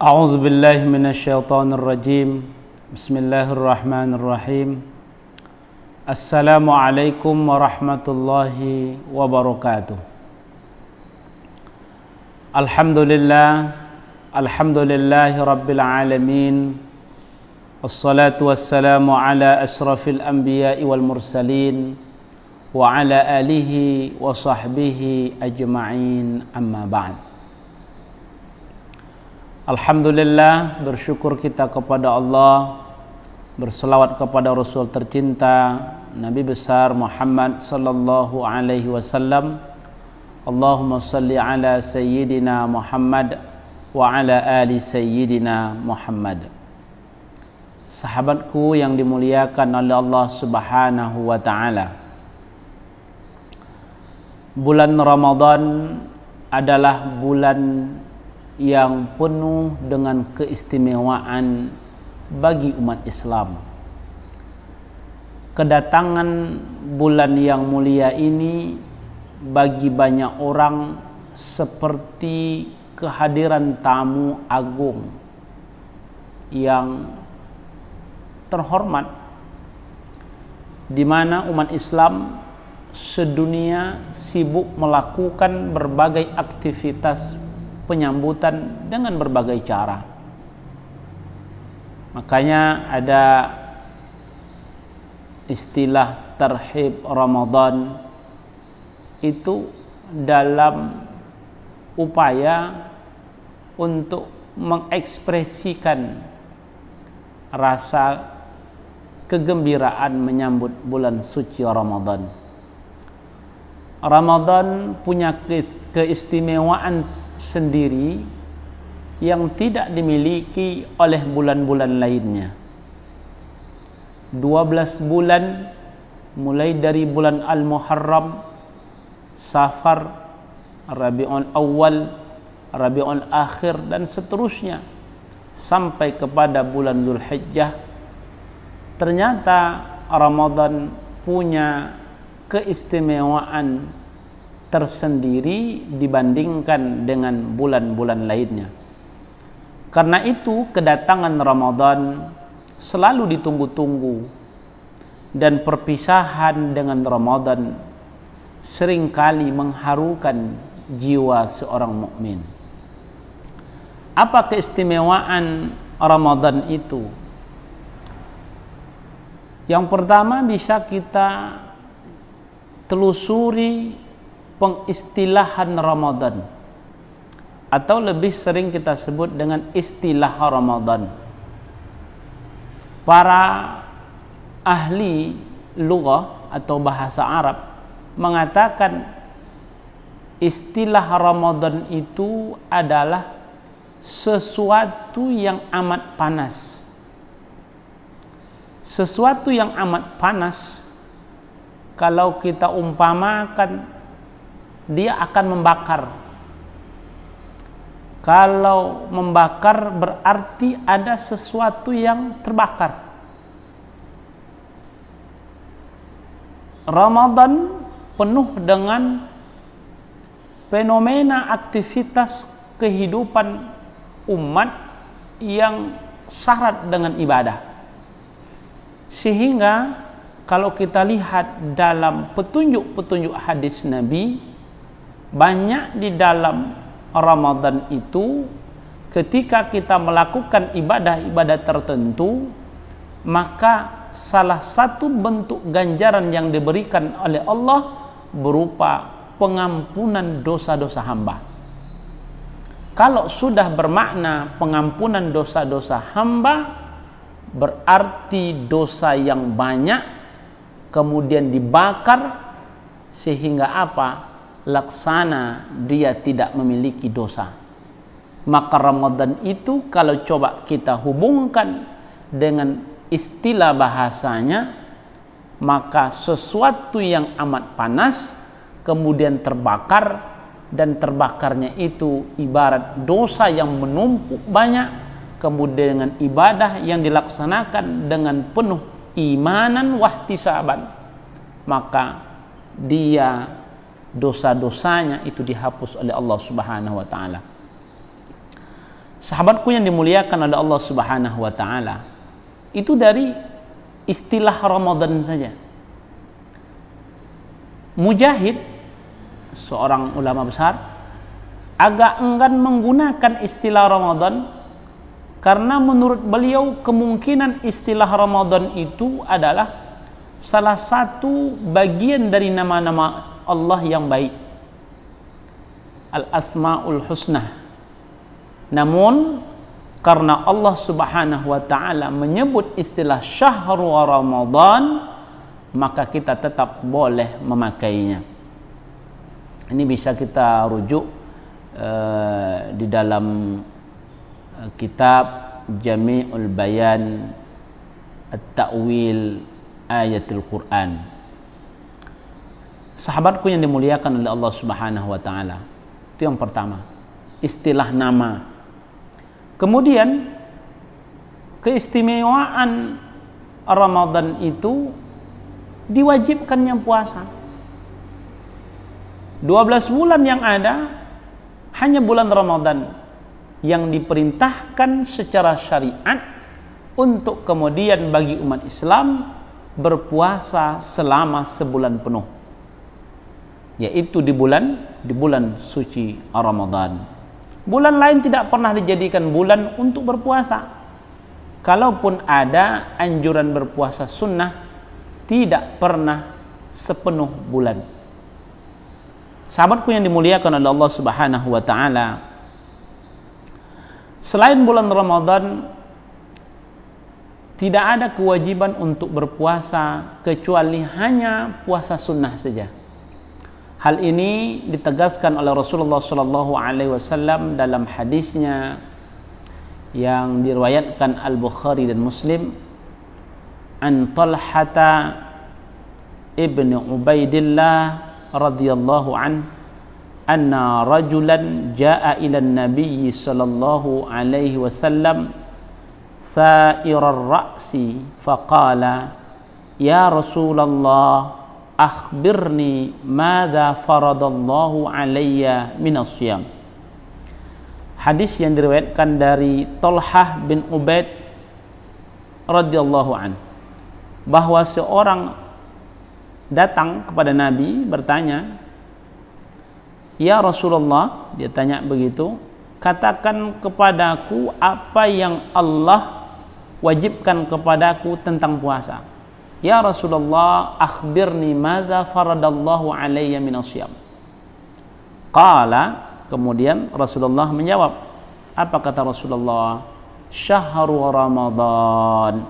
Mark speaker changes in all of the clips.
Speaker 1: أعوذ بالله من الشيطان الرجيم بسم الله الرحمن الرحيم السلام عليكم ورحمة الله وبركاته الحمد لله رب العالمين والصلاة والسلام على أشرف الأنبياء والمرسلين وعلى آله وصحبه أجمعين أما بعد. Alhamdulillah, bersyukur kita kepada Allah, berselawat kepada Rasul tercinta Nabi besar Muhammad sallallahu alaihi wasallam. Allahumma salli ala sayyidina Muhammad wa ala ali sayyidina Muhammad. Sahabatku yang dimuliakan oleh Allah Subhanahu wa taala. Bulan Ramadan adalah bulan yang penuh dengan keistimewaan bagi umat Islam. Kedatangan bulan yang mulia ini bagi banyak orang seperti kehadiran tamu agung yang terhormat, di mana umat Islam sedunia sibuk melakukan berbagai aktivitas penyambutan dengan berbagai cara. Makanya ada istilah tarhib Ramadan itu dalam upaya untuk mengekspresikan rasa kegembiraan menyambut bulan suci Ramadan. Ramadan punya keistimewaan sendiri yang tidak dimiliki oleh bulan-bulan lainnya. 12 bulan mulai dari bulan Al-Muharram, Safar, Rabiul Awal, Rabiul Akhir dan seterusnya sampai kepada bulan Dzulhijjah. Ternyata Ramadan punya keistimewaan tersendiri dibandingkan dengan bulan-bulan lainnya. Karena itu kedatangan Ramadan selalu ditunggu-tunggu, dan perpisahan dengan Ramadan seringkali mengharukan jiwa seorang mukmin. Apa keistimewaan Ramadan itu? Yang pertama, bisa kita telusuri pengistilahan Ramadan, atau lebih sering kita sebut dengan istilah Ramadan. Para ahli lughah atau bahasa Arab mengatakan istilah Ramadan itu adalah sesuatu yang amat panas. Sesuatu yang amat panas, kalau kita umpamakan, dia akan membakar. Kalau membakar berarti ada sesuatu yang terbakar. Ramadan penuh dengan fenomena aktivitas kehidupan umat yang syarat dengan ibadah. Sehingga kalau kita lihat dalam petunjuk-petunjuk hadis Nabi, banyak di dalam Ramadan itu ketika kita melakukan ibadah-ibadah tertentu, maka salah satu bentuk ganjaran yang diberikan oleh Allah berupa pengampunan dosa-dosa hamba. Kalau sudah bermakna pengampunan dosa-dosa hamba, berarti dosa yang banyak kemudian dibakar, sehingga apa? Laksana dia tidak memiliki dosa. Maka Ramadan itu kalau coba kita hubungkan dengan istilah bahasanya, maka sesuatu yang amat panas kemudian terbakar, dan terbakarnya itu ibarat dosa yang menumpuk banyak, kemudian dengan ibadah yang dilaksanakan dengan penuh imanan wahtisaban, maka dia dosa-dosanya itu dihapus oleh Allah Subhanahu wa taala. Sahabatku yang dimuliakan oleh Allah Subhanahu wa taala, itu dari istilah Ramadan saja. Mujahid, seorang ulama besar, agak enggan menggunakan istilah Ramadan karena menurut beliau kemungkinan istilah Ramadan itu adalah salah satu bagian dari nama-nama Allah yang baik, Al-Asma'ul Husna. Namun karena Allah Subhanahu wa taala menyebut istilah Syahrul Ramadan, maka kita tetap boleh memakainya. Ini bisa kita rujuk di dalam kitab Jami'ul Bayan At-Ta'wil Ayatul Quran. Sahabatku yang dimuliakan oleh Allah Subhanahu wa taala, itu yang pertama, istilah nama. Kemudian keistimewaan Ramadan itu diwajibkannya puasa. 12 bulan yang ada, hanya bulan Ramadan yang diperintahkan secara syariat untuk kemudian bagi umat Islam berpuasa selama sebulan penuh, yaitu di bulan suci Ramadan. Bulan lain tidak pernah dijadikan bulan untuk berpuasa. Kalaupun ada anjuran berpuasa sunnah, tidak pernah sepenuh bulan. Sahabatku yang dimuliakan oleh Allah Subhanahu wa taala, selain bulan Ramadan tidak ada kewajiban untuk berpuasa kecuali hanya puasa sunnah saja. Hal ini ditegaskan oleh Rasulullah SAW dalam hadisnya yang diriwayatkan Al-Bukhari dan Muslim, an Talhata ibn Ubaidillah radhiyallahu an, anna rajulan jaa ila an-nabiy sallallahu alaihi wasallam tha'irar ra'si faqala ya Rasulullah akhbirni madza faradallahu alayya minas siyam. Hadis yang diriwayatkan dari Talhah bin Ubaid radhiyallahu an, bahwa seorang datang kepada Nabi bertanya, ya Rasulullah, dia tanya begitu, katakan kepadaku apa yang Allah wajibkan kepadaku tentang puasa. Ya Rasulullah, akhbirni madza faradallahu alayya minas siyam. Qala, kemudian Rasulullah menjawab, apa kata Rasulullah? Syahrul Ramadan.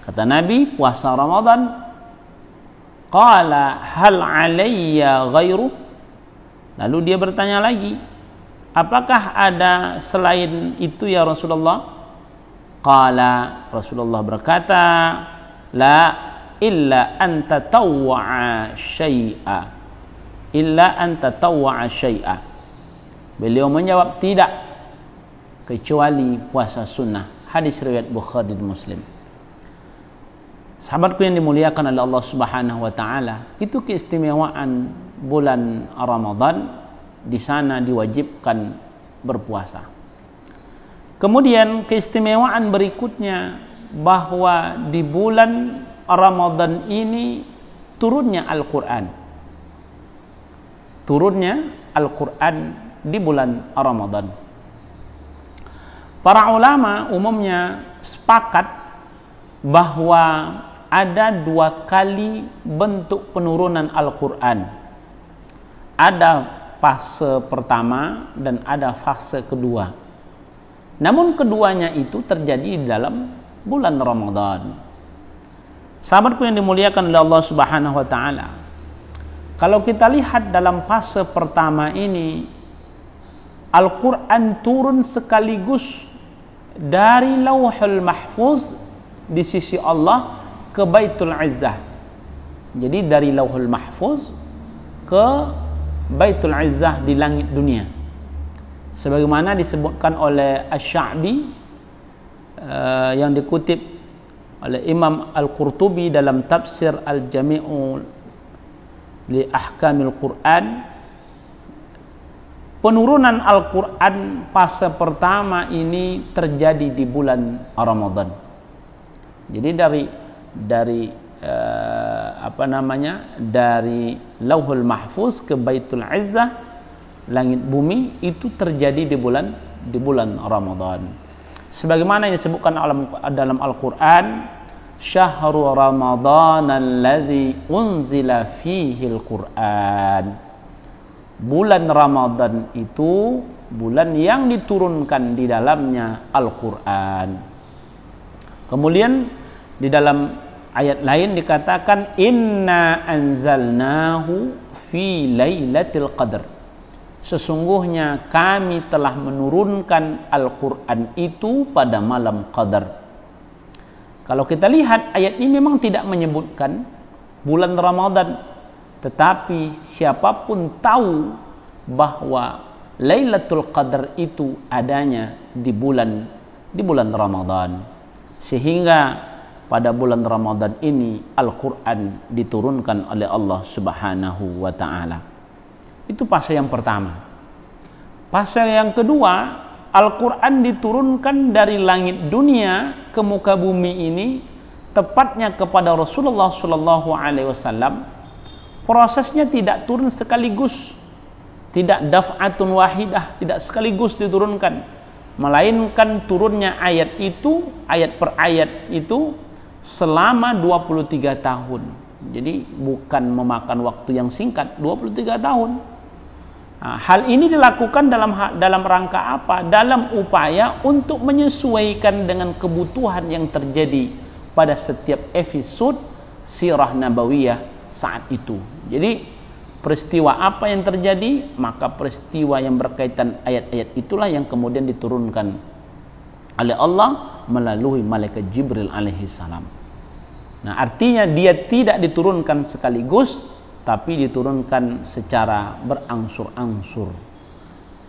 Speaker 1: Kata Nabi, puasa Ramadan. Qala hal alayya ghairu. Lalu dia bertanya lagi, apakah ada selain itu ya Rasulullah? Qala, Rasulullah berkata, la illa an tatawwa'a syai'a. Illa an tatawwa'a syai'a. Beliau menjawab, tidak, kecuali puasa sunnah. Hadis riwayat Bukhari dan Muslim. Sahabatku yang dimuliakan oleh Allah Subhanahu wa taala, itu keistimewaan bulan Ramadan, di sana diwajibkan berpuasa. Kemudian keistimewaan berikutnya, bahwa di bulan Ramadan ini turunnya Al-Qur'an. Turunnya Al-Qur'an di bulan Ramadan. Para ulama umumnya sepakat bahwa ada 2 kali bentuk penurunan Al-Quran. Ada fase pertama dan ada fase kedua. Namun keduanya itu terjadi di dalam bulan Ramadan. Sahabatku yang dimuliakan oleh Allah Subhanahu wa taala, kalau kita lihat dalam fase pertama ini, Al-Quran turun sekaligus dari Lauhul Mahfuz di sisi Allah ke Baitul Izzah. Jadi dari Lauhul Mahfuz ke Baitul Izzah di langit dunia, sebagaimana disebutkan oleh Asy-Sya'bi yang dikutip oleh Imam Al-Qurtubi dalam tafsir Al-Jami'u li Ahkamil Quran. penurunan Al-Quran fase pertama ini terjadi di bulan Ramadan. Jadi dari dari Lauhul Mahfuz ke Baitul Izzah, langit bumi, itu terjadi di bulan Ramadan. Sebagaimana yang disebutkan dalam Al-Quran, Syahrul Ramadan allazi unzila fihil Quran. Bulan Ramadan itu bulan yang diturunkan di dalamnya Al-Quran. Kemudian di dalam ayat lain dikatakan, Inna anzalnahu fi lailatul qadr. Sesungguhnya kami telah menurunkan Al-Quran itu pada malam Qadar. Kalau kita lihat ayat ini memang tidak menyebutkan bulan Ramadan, tetapi siapapun tahu bahwa Lailatul Qadar itu adanya di bulan Ramadan. Sehingga pada bulan Ramadan ini Al-Quran diturunkan oleh Allah Subhanahu wa ta'ala. Itu fase yang pertama. Fase yang kedua, Al-Quran diturunkan dari langit dunia ke muka bumi ini, tepatnya kepada Rasulullah SAW. Prosesnya tidak turun sekaligus, tidak daf'atun wahidah, tidak sekaligus diturunkan, melainkan turunnya ayat itu, ayat per ayat itu selama 23 tahun. Jadi bukan memakan waktu yang singkat, 23 tahun. Nah, hal ini dilakukan dalam rangka apa? Dalam upaya untuk menyesuaikan dengan kebutuhan yang terjadi pada setiap episode sirah nabawiyah saat itu. Jadi peristiwa apa yang terjadi, maka peristiwa yang berkaitan ayat-ayat itulah yang kemudian diturunkan oleh Allah melalui malaikat Jibril alaihi salam. Nah, artinya dia tidak diturunkan sekaligus, tapi diturunkan secara berangsur-angsur,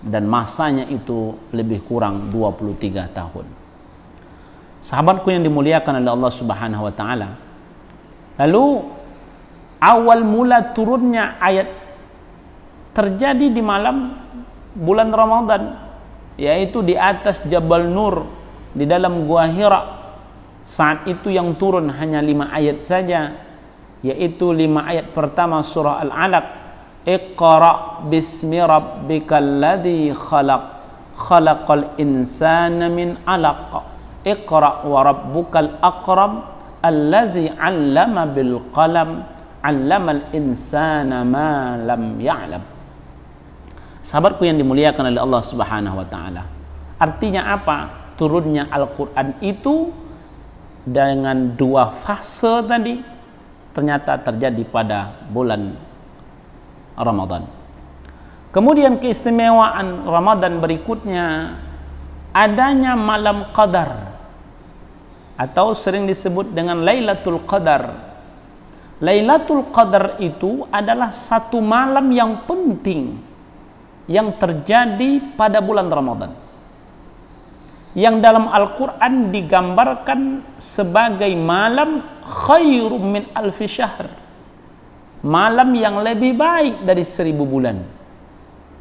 Speaker 1: dan masanya itu lebih kurang 23 tahun. Sahabatku yang dimuliakan oleh Allah Subhanahu wa ta'ala, lalu awal mula turunnya ayat terjadi di malam bulan Ramadan, yaitu di atas Jabal Nur, di dalam Gua Hira. Saat itu yang turun hanya 5 ayat saja, yaitu 5 ayat pertama surah Al-Alaq. Iqra bismi rabbikal ladzi khalaq, khalaqal insana min 'alaq. Iqra wa rabbukal akram, alladzi 'allama bil qalam, 'allamal insana ma lam ya'lam. Sahabatku yang dimuliakan oleh Allah Subhanahu wa ta'ala, artinya apa? Turunnya Al-Quran itu dengan 2 fase tadi ternyata terjadi pada bulan Ramadan. Kemudian keistimewaan Ramadan berikutnya, adanya malam Qadar, atau sering disebut dengan Lailatul Qadar. Lailatul Qadar itu adalah satu malam yang penting yang terjadi pada bulan Ramadan, yang dalam Al-Quran digambarkan sebagai malam khairum min alfi syahr, malam yang lebih baik dari 1000 bulan.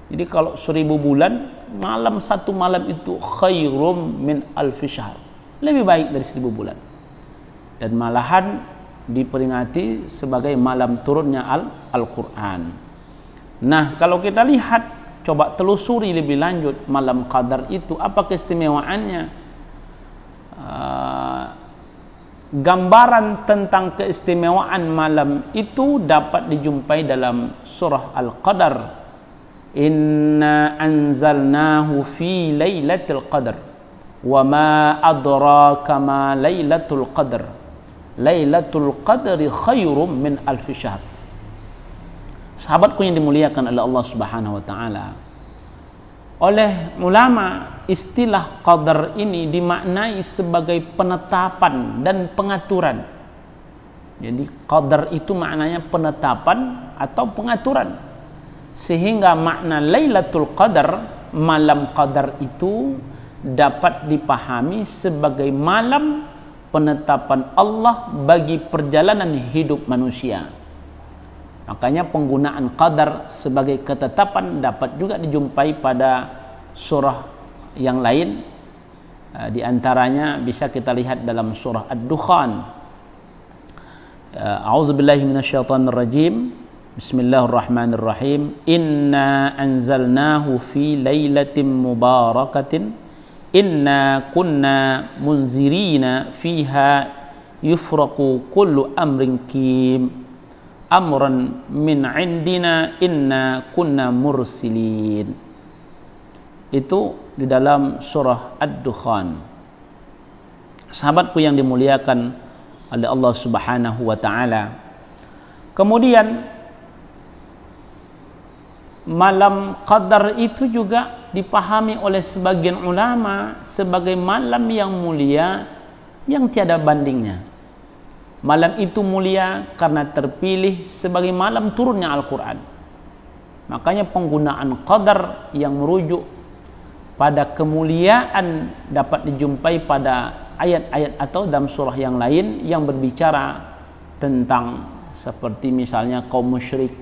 Speaker 1: Jadi kalau 1000 bulan, satu malam itu khairum min alfi syahr, lebih baik dari 1000 bulan. Dan malahan diperingati sebagai malam turunnya Al-Quran. Nah, kalau kita lihat, coba telusuri lebih lanjut malam Qadar itu apa keistimewaannya. Gambaran tentang keistimewaan malam itu dapat dijumpai dalam surah Al-Qadar. Inna anzalnahu fi lailatul qadar wa ma adraka ma lailatul qadar. Lailatul Qadri khairum min alfi syahr. Sahabatku yang dimuliakan oleh Allah Subhanahu wa ta'ala, oleh ulama, istilah qadar ini dimaknai sebagai penetapan dan pengaturan. Jadi qadar itu maknanya penetapan atau pengaturan, sehingga makna Lailatul Qadar, malam Qadar itu dapat dipahami sebagai malam penetapan Allah bagi perjalanan hidup manusia. Makanya penggunaan qadar sebagai ketetapan dapat juga dijumpai pada surah yang lain. Di antaranya bisa kita lihat dalam surah Ad-Dukhan. A'udzubillahi minasyaitonirrajim. Bismillahirrahmanirrahim. Inna anzalnahu fi lailatin mubarakatin. Inna kunna munzirina fiha yufraqu kullu amrin kim. Amran min indina inna kunna mursilin. Itu di dalam surah Ad-Dukhan. Sahabatku yang dimuliakan oleh Allah Subhanahu wa taala. Kemudian malam qadar itu juga dipahami oleh sebagian ulama sebagai malam yang mulia yang tiada bandingnya. Malam itu mulia karena terpilih sebagai malam turunnya Al-Quran. Makanya penggunaan qadar yang merujuk pada kemuliaan dapat dijumpai pada ayat-ayat atau dalam surah yang lain yang berbicara tentang seperti misalnya kaum musyrik.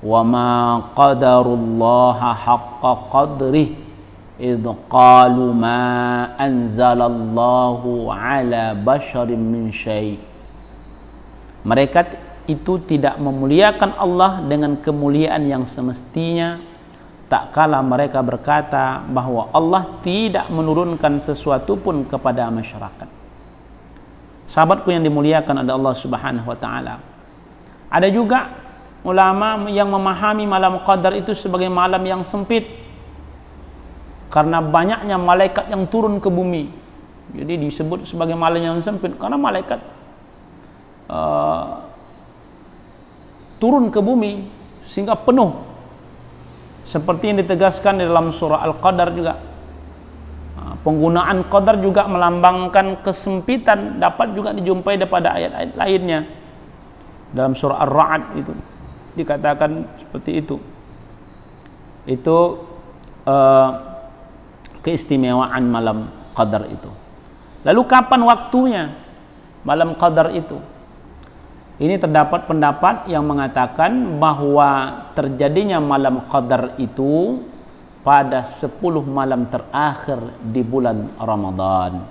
Speaker 1: Wa ma qadarullaha haqqa qadrih idh qalu ma anzalallahu ala basharin min syai'. Mereka itu tidak memuliakan Allah dengan kemuliaan yang semestinya, tak kala mereka berkata bahwa Allah tidak menurunkan sesuatu pun kepada masyarakat. Sahabatku yang dimuliakan oleh Allah Subhanahu wa taala. Ada juga ulama yang memahami malam qadar itu sebagai malam yang sempit karena banyaknya malaikat yang turun ke bumi. Jadi disebut sebagai malam yang sempit karena malaikat turun ke bumi sehingga penuh, seperti yang ditegaskan di dalam surah Al-Qadar juga. Penggunaan qadar juga melambangkan kesempitan dapat juga dijumpai daripada ayat-ayat lainnya. Dalam surah Ar-Ra'd itu dikatakan seperti itu. Itu keistimewaan malam qadar itu. Lalu kapan waktunya malam qadar itu? Ini terdapat pendapat yang mengatakan bahwa terjadinya malam qadar itu pada 10 malam terakhir di bulan Ramadan.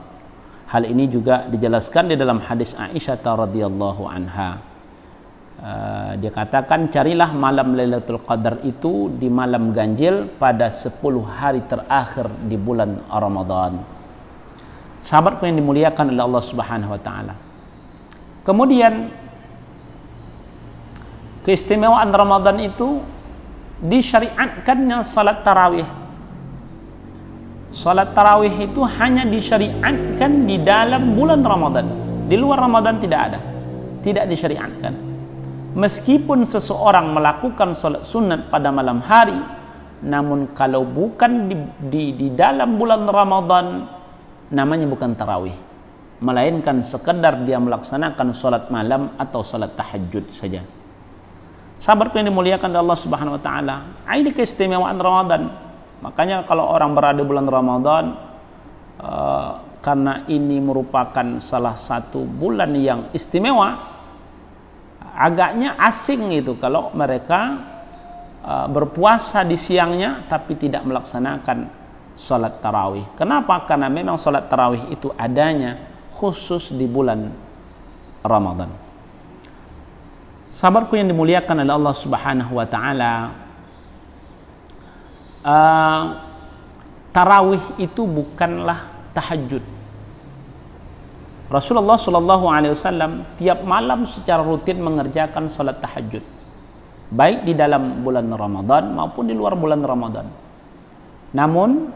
Speaker 1: Hal ini juga dijelaskan di dalam hadis Aisyah radhiyallahu anha. Dia katakan, carilah malam Lailatul Qadar itu di malam ganjil pada 10 hari terakhir di bulan Ramadan. Sahabatku yang dimuliakan oleh Allah Subhanahu wa taala. Kemudian keistimewaan Ramadan itu disyariatkannya salat tarawih. Salat tarawih itu hanya disyariatkan di dalam bulan Ramadan. Di luar Ramadan tidak ada. Tidak disyariatkan. Meskipun seseorang melakukan salat sunat pada malam hari, namun kalau bukan di dalam bulan Ramadan, namanya bukan tarawih, melainkan sekedar dia melaksanakan salat malam atau salat tahajud saja. Sahabatku yang dimuliakan oleh Allah Subhanahu wa taala, ini keistimewaan Ramadan. Makanya kalau orang berada bulan Ramadan, karena ini merupakan salah satu bulan yang istimewa, agaknya asing itu kalau mereka berpuasa di siangnya tapi tidak melaksanakan salat tarawih. Kenapa? Karena memang salat tarawih itu adanya khusus di bulan Ramadan. Sahabatku yang dimuliakan oleh Allah Subhanahu wa taala, tarawih itu bukanlah tahajud. Rasulullah SAW tiap malam secara rutin mengerjakan salat tahajud, baik di dalam bulan Ramadan maupun di luar bulan Ramadan. Namun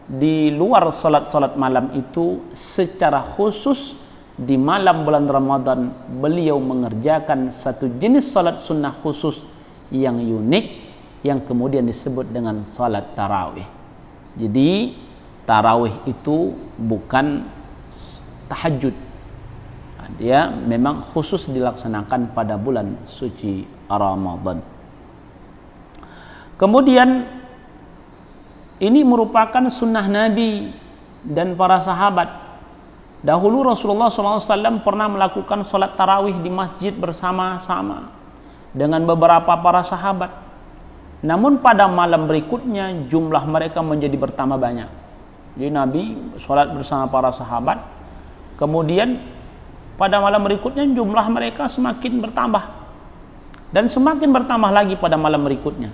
Speaker 1: di luar salat-salat malam itu secara khusus di malam bulan Ramadan beliau mengerjakan satu jenis salat sunnah khusus yang unik yang kemudian disebut dengan salat tarawih. Jadi tarawih itu bukan tahajud, dia memang khusus dilaksanakan pada bulan suci Ramadan. Kemudian ini merupakan sunnah Nabi dan para sahabat. Dahulu Rasulullah SAW pernah melakukan sholat tarawih di masjid bersama-sama. dengan beberapa para sahabat. Namun pada malam berikutnya jumlah mereka menjadi bertambah banyak. Jadi Nabi sholat bersama para sahabat, kemudian pada malam berikutnya jumlah mereka semakin bertambah dan semakin bertambah lagi pada malam berikutnya,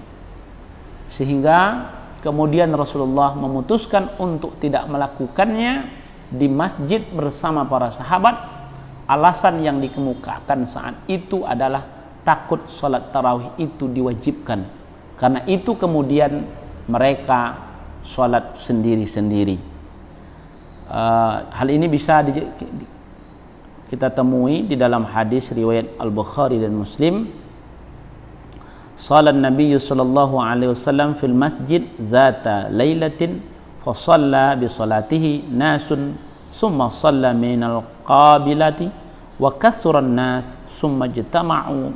Speaker 1: sehingga kemudian Rasulullah memutuskan untuk tidak melakukannya di masjid bersama para sahabat. Alasan yang dikemukakan saat itu adalah takut sholat tarawih itu diwajibkan. Karena itu kemudian mereka sholat sendiri-sendiri. Hal ini bisa kita temui di dalam hadis riwayat Al-Bukhari dan Muslim. Salat Nabi sallallahu alaihi wasallam fil masjid zata lailatin fa shalla bi salatihi nasun summa shalla minal qabilati wa kathura an-nas summa ijtama'u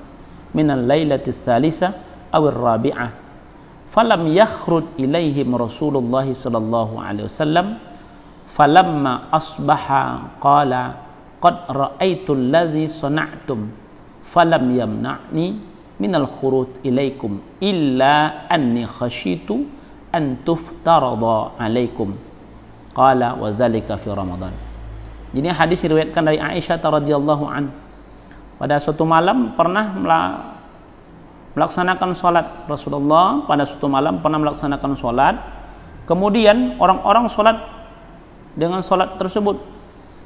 Speaker 1: minal lailati ats-tsalitsah aw ar-rabi'ah falam yakhruj ilaihim Rasulullah sallallahu alaihi wasallam falamma asbaha qala qad ra'aitu alladhi sana'tum falam yamna'ni minal khuruj ilaikum illa anni khashitu an tuftarada alaikum qala wa dzalika fi Ramadan. Ini hadis diriwayatkan dari Aisyah radhiyallahu an. Pada suatu malam pernah melaksanakan sholat. Rasulullah pada suatu malam pernah melaksanakan sholat. Kemudian orang-orang sholat dengan sholat tersebut.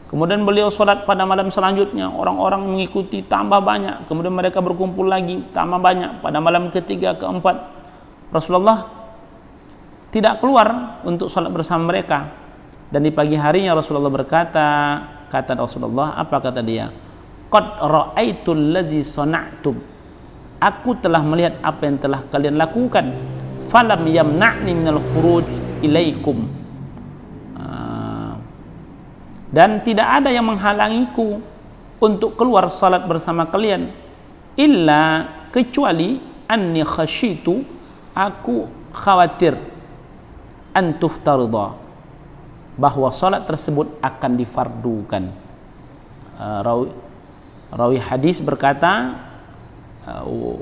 Speaker 1: Kemudian beliau sholat pada malam selanjutnya. Orang-orang mengikuti tambah banyak. Kemudian mereka berkumpul lagi tambah banyak. Pada malam ketiga, keempat, Rasulullah tidak keluar untuk sholat bersama mereka. Dan di pagi harinya Rasulullah berkata, kata Rasulullah, apa kata dia? Qad ra'aitul ladzi sana'tum. Aku telah melihat apa yang telah kalian lakukan. Falam yamna'ni minal khuruj ilaikum. Dan tidak ada yang menghalangiku untuk keluar salat bersama kalian. Illa kecuali anni khasyitu, aku khawatir an tuftarida, bahwa salat tersebut akan difardukan. Rawi hadis berkata,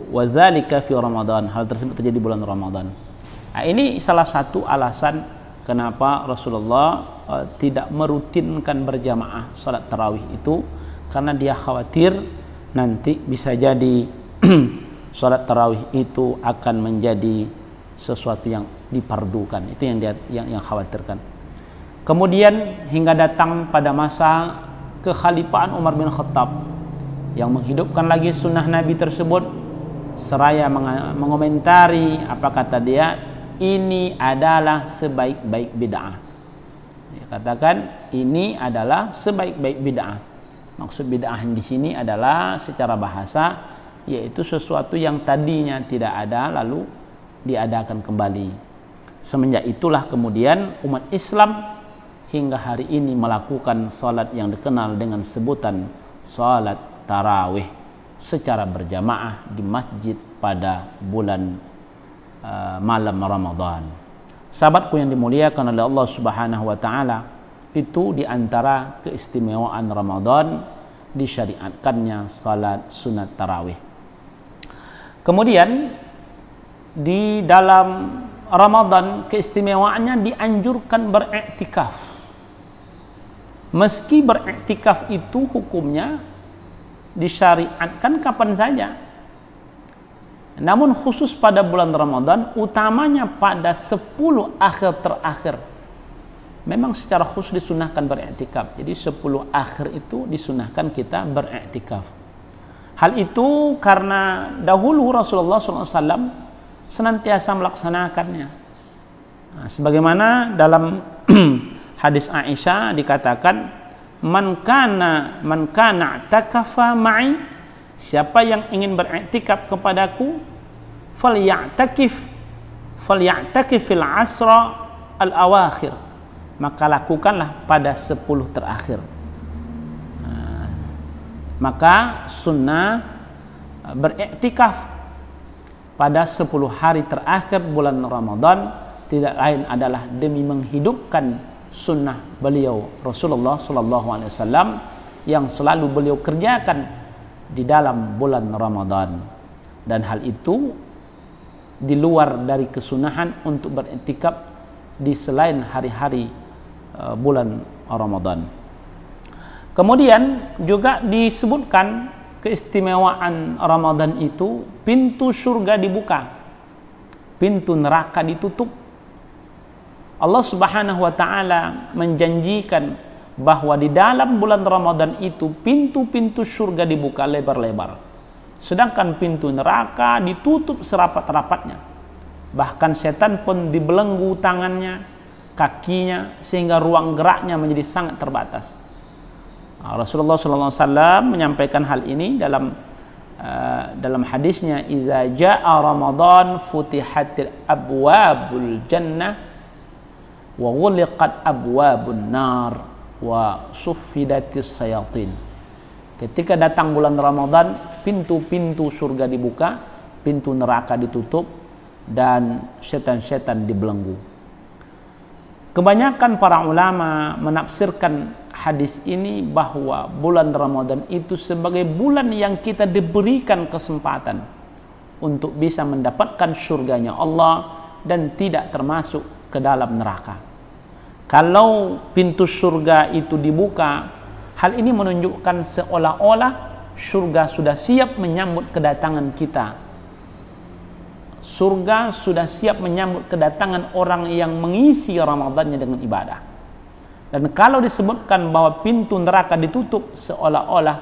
Speaker 1: wazalika fi Ramadan, hal tersebut terjadi bulan Ramadan. Nah, ini salah satu alasan kenapa Rasulullah tidak merutinkan berjamaah salat tarawih itu, karena dia khawatir nanti bisa jadi salat tarawih itu akan menjadi sesuatu yang dipardukan. Itu yang dia yang khawatirkan. Kemudian hingga datang pada masa kekhalifahan Umar bin Khattab yang menghidupkan lagi sunnah Nabi tersebut, seraya mengomentari apa kata dia, ini adalah sebaik-baik bid'ah. Dia katakan ini adalah sebaik-baik bid'ah. Maksud bid'ah di sini adalah secara bahasa yaitu sesuatu yang tadinya tidak ada lalu diadakan kembali. Semenjak itulah kemudian umat Islam hingga hari ini melakukan salat yang dikenal dengan sebutan salat tarawih secara berjamaah di masjid pada bulan malam Ramadan. Sahabatku yang dimuliakan oleh Allah Subhanahu wa taala, itu di antara keistimewaan Ramadan disyariatkannya salat sunat tarawih. Kemudian di dalam Ramadan keistimewaannya dianjurkan beriktikaf. Meski beriktikaf itu hukumnya disyariatkan kapan saja, namun khusus pada bulan Ramadan, utamanya pada 10 akhir terakhir, memang secara khusus disunahkan beriktikaf. Jadi 10 akhir itu disunahkan kita beriktikaf. Hal itu karena dahulu Rasulullah SAW senantiasa melaksanakannya. Nah, sebagaimana dalam hadis Aisyah dikatakan, man kana takafa ma'i, siapa yang ingin beriktikaf kepadaku, falya'takif fil asra al awakhir, maka lakukanlah pada 10 terakhir. Nah, maka sunnah beriktikaf pada 10 hari terakhir bulan Ramadan tidak lain adalah demi menghidupkan sunnah beliau Rasulullah SAW yang selalu beliau kerjakan di dalam bulan Ramadan. Dan hal itu di luar dari kesunahan untuk beriktikaf di selain hari-hari bulan Ramadan. Kemudian juga disebutkan keistimewaan Ramadan itu, pintu surga dibuka, pintu neraka ditutup. Allah Subhanahu wa taala menjanjikan bahwa di dalam bulan Ramadan itu pintu-pintu surga dibuka lebar-lebar, sedangkan pintu neraka ditutup serapat-rapatnya. Bahkan setan pun dibelenggu tangannya, kakinya, sehingga ruang geraknya menjadi sangat terbatas. Rasulullah SAW menyampaikan hal ini dalam hadisnya, "Iza jaa Ramadan futihatil abwabul jannah wa ghuliqat abwabun nar wa suffidatis sayatin." Ketika datang bulan Ramadan, pintu-pintu surga dibuka, pintu neraka ditutup, dan setan-setan dibelenggu. Kebanyakan para ulama menafsirkan hadis ini bahwa bulan Ramadan itu sebagai bulan yang kita diberikan kesempatan untuk bisa mendapatkan surganya Allah dan tidak termasuk ke dalam neraka. Kalau pintu surga itu dibuka, hal ini menunjukkan seolah-olah surga sudah siap menyambut kedatangan kita. Surga sudah siap menyambut kedatangan orang yang mengisi Ramadannya dengan ibadah. Dan kalau disebutkan bahwa pintu neraka ditutup, seolah-olah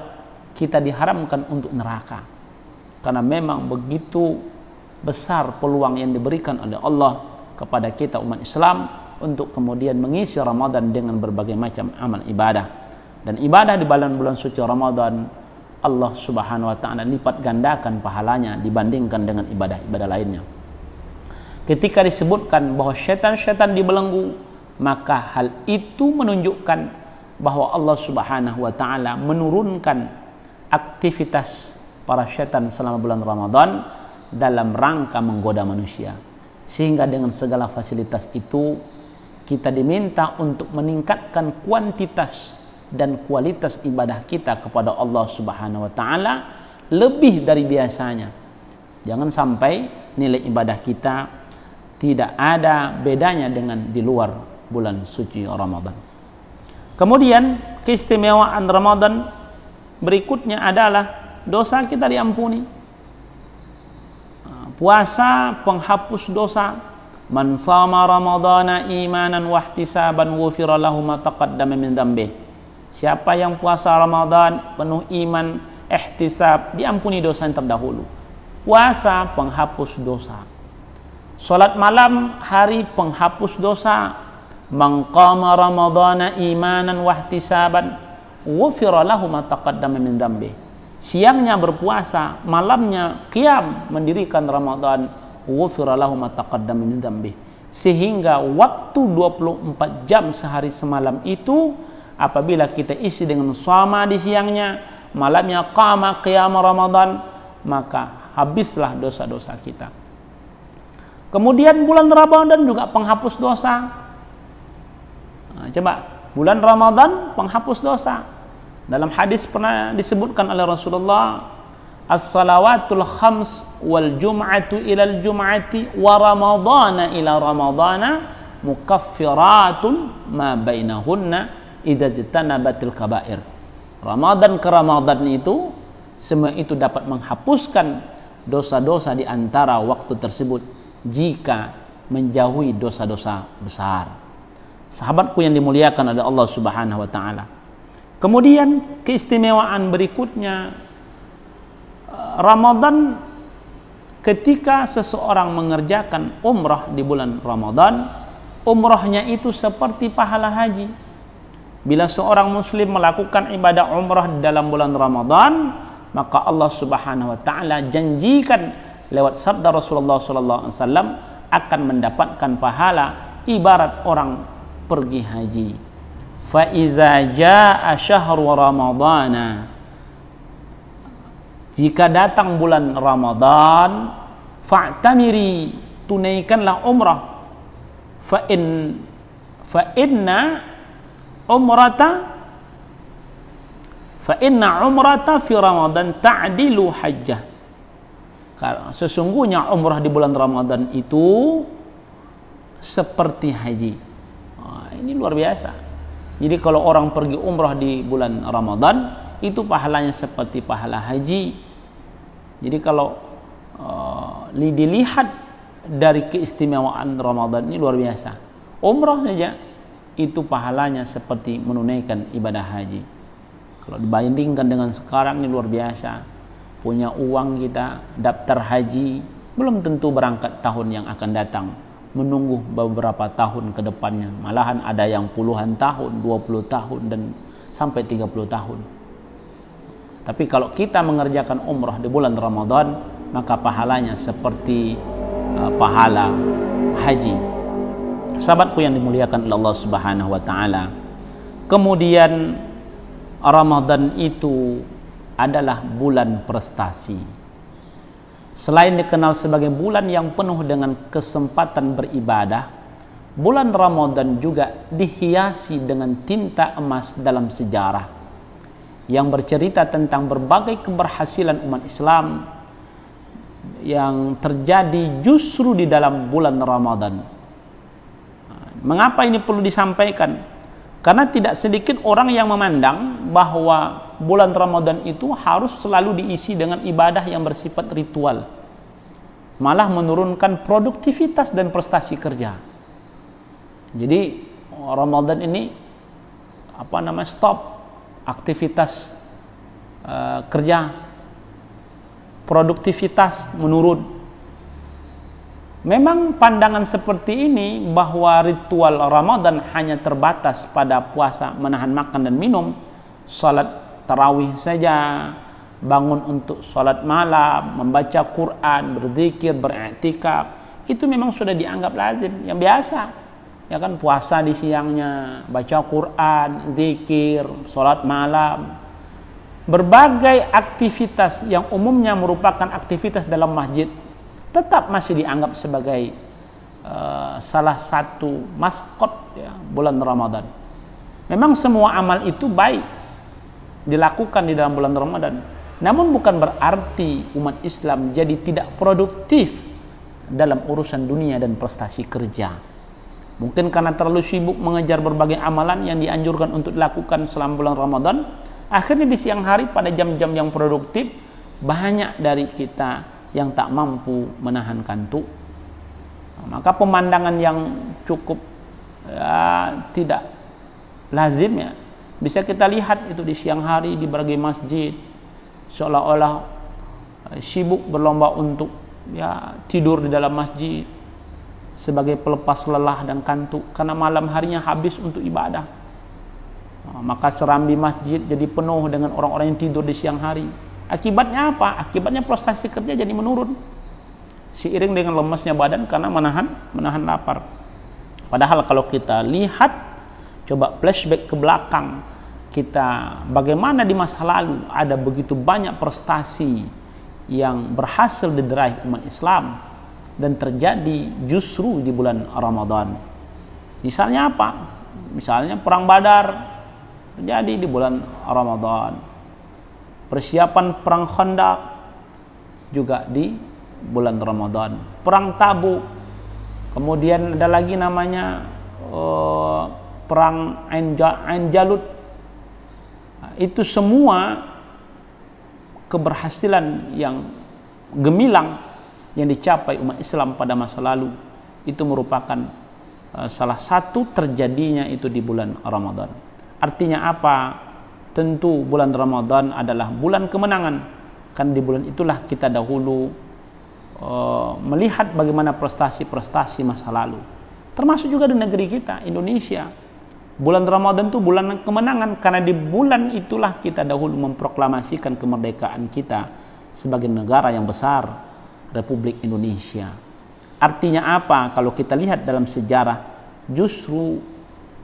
Speaker 1: kita diharamkan untuk neraka. Karena memang begitu besar peluang yang diberikan oleh Allah kepada kita umat Islam untuk kemudian mengisi Ramadan dengan berbagai macam amal ibadah. Dan ibadah di bulan suci Ramadan, Allah Subhanahu wa taala lipat gandakan pahalanya dibandingkan dengan ibadah-ibadah lainnya. Ketika disebutkan bahwa setan-setan dibelenggu, maka hal itu menunjukkan bahwa Allah Subhanahu wa taala menurunkan aktivitas para setan selama bulan Ramadan dalam rangka menggoda manusia. Sehingga dengan segala fasilitas itu kita diminta untuk meningkatkan kuantitas dan kualitas ibadah kita kepada Allah Subhanahu wa taala lebih dari biasanya. Jangan sampai nilai ibadah kita tidak ada bedanya dengan di luar bulan suci Ramadan. Kemudian keistimewaan Ramadan berikutnya adalah dosa kita diampuni. Puasa penghapus dosa. Man shama ramadhana imanan wa ihtisaban ghufira lahu ma taqaddama min dzambih. Siapa yang puasa Ramadan penuh iman, ihtisab, diampuni dosa yang terdahulu. Puasa penghapus dosa. Salat malam hari penghapus dosa. Man qama ramadhana imanan wa ihtisaban ghufira lahu ma taqaddama min dzambih. Siangnya berpuasa, malamnya qiyam mendirikan Ramadan, ghufira lahu ma taqaddama min dzambih. Sehingga waktu 24 jam sehari semalam itu apabila kita isi dengan shoma di siangnya, malamnya qama qiyam Ramadan, maka habislah dosa-dosa kita. Kemudian bulan Ramadan juga penghapus dosa. Nah, coba, bulan Ramadan penghapus dosa. Dalam hadis pernah disebutkan oleh Rasulullah, as-salawatul khams wal jum'atu ilal jum'ati wa ramadana ila ramadana mukaffiratun ma bainahunna idza jtanabatil kabair. Ramadan ke Ramadan itu semua itu dapat menghapuskan dosa-dosa di antara waktu tersebut jika menjauhi dosa-dosa besar. Sahabatku yang dimuliakan oleh Allah Subhanahu wa taala. Kemudian keistimewaan berikutnya, Ramadan ketika seseorang mengerjakan umrah di bulan Ramadan, umrahnya itu seperti pahala haji. Bila seorang muslim melakukan ibadah umrah di dalam bulan Ramadan, maka Allah Subhanahu wa taala janjikan lewat sabda Rasulullah sallallahu alaihi wasallam akan mendapatkan pahala ibarat orang pergi haji. Fa iza jaa syahru ramadhana, jika datang bulan Ramadan, fa'tamiri, tunaikanlah umrah. Fa inna umrata fi Ramadan ta'dilu hajjah. Karena sesungguhnya umrah di bulan Ramadan itu seperti haji. Ini luar biasa. Jadi kalau orang pergi umrah di bulan Ramadan, itu pahalanya seperti pahala haji. Jadi kalau dilihat dari keistimewaan Ramadan ini luar biasa. Umrah saja itu pahalanya seperti menunaikan ibadah haji. Kalau dibandingkan dengan sekarang ini luar biasa. Punya uang kita, daftar haji, belum tentu berangkat tahun yang akan datang. Menunggu beberapa tahun ke depannya. Malahan ada yang puluhan tahun, 20 tahun, dan sampai 30 tahun. Tapi kalau kita mengerjakan umrah di bulan Ramadan, maka pahalanya seperti pahala haji. Sahabatku yang dimuliakan oleh Allah Subhanahu wa taala. Kemudian Ramadan itu adalah bulan prestasi. Selain dikenal sebagai bulan yang penuh dengan kesempatan beribadah, bulan Ramadan juga dihiasi dengan tinta emas dalam sejarah yang bercerita tentang berbagai keberhasilan umat Islam yang terjadi justru di dalam bulan Ramadan. Mengapa ini perlu disampaikan? Karena tidak sedikit orang yang memandang bahwa bulan Ramadan itu harus selalu diisi dengan ibadah yang bersifat ritual, malah menurunkan produktivitas dan prestasi kerja. Jadi Ramadan ini stop aktivitas kerja, produktivitas menurun. Memang pandangan seperti ini bahwa ritual Ramadan hanya terbatas pada puasa, menahan makan dan minum, salat tarawih saja, bangun untuk salat malam, membaca Quran, berzikir, beriktikaf, itu memang sudah dianggap lazim, yang biasa. Ya kan, puasa di siangnya, baca Quran, zikir, salat malam. Berbagai aktivitas yang umumnya merupakan aktivitas dalam masjid tetap masih dianggap sebagai salah satu maskot ya, bulan Ramadan. Memang semua amal itu baik dilakukan di dalam bulan Ramadan, namun bukan berarti umat Islam jadi tidak produktif dalam urusan dunia dan prestasi kerja. Mungkin karena terlalu sibuk mengejar berbagai amalan yang dianjurkan untuk dilakukan selama bulan Ramadan, akhirnya di siang hari pada jam-jam yang produktif banyak dari kita yang tak mampu menahan kantuk. Maka pemandangan yang cukup tidak lazim ya, bisa kita lihat itu di siang hari di berbagai masjid, seolah-olah sibuk berlomba untuk tidur di dalam masjid sebagai pelepas lelah dan kantuk, karena malam harinya habis untuk ibadah. Maka serambi masjid jadi penuh dengan orang-orang yang tidur di siang hari. Akibatnya apa? Akibatnya prestasi kerja jadi menurun, seiring dengan lemesnya badan karena menahan lapar. Padahal kalau kita lihat, coba flashback ke belakang, kita bagaimana di masa lalu ada begitu banyak prestasi yang berhasil diraih umat Islam dan terjadi justru di bulan Ramadan. Misalnya apa? Misalnya perang Badar terjadi di bulan Ramadan. Persiapan perang Khandaq juga di bulan Ramadan. Perang Tabuk. Kemudian ada lagi namanya perang Ain Jalut. Itu semua keberhasilan yang gemilang yang dicapai umat Islam pada masa lalu, itu merupakan salah satu terjadinya itu di bulan Ramadan. Artinya apa? Tentu bulan Ramadan adalah bulan kemenangan, kan di bulan itulah kita dahulu melihat bagaimana prestasi-prestasi masa lalu, termasuk juga di negeri kita Indonesia. Bulan Ramadan itu bulan kemenangan, karena di bulan itulah kita dahulu memproklamasikan kemerdekaan kita sebagai negara yang besar, Republik Indonesia. Artinya apa? Kalau kita lihat dalam sejarah, justru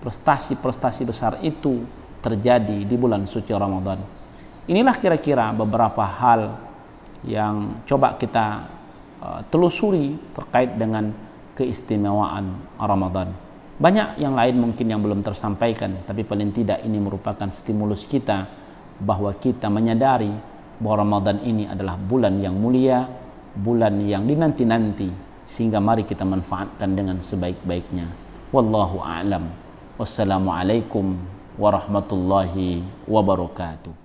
Speaker 1: prestasi-prestasi besar itu terjadi di bulan suci Ramadan. Inilah kira-kira beberapa hal yang coba kita telusuri terkait dengan keistimewaan Ramadan. Banyak yang lain mungkin yang belum tersampaikan, tapi paling tidak ini merupakan stimulus kita bahwa kita menyadari bahwa Ramadan ini adalah bulan yang mulia, bulan yang dinanti-nanti, sehingga mari kita manfaatkan dengan sebaik-baiknya. Wallahu a'lam. Wassalamualaikum warahmatullahi wabarakatuh.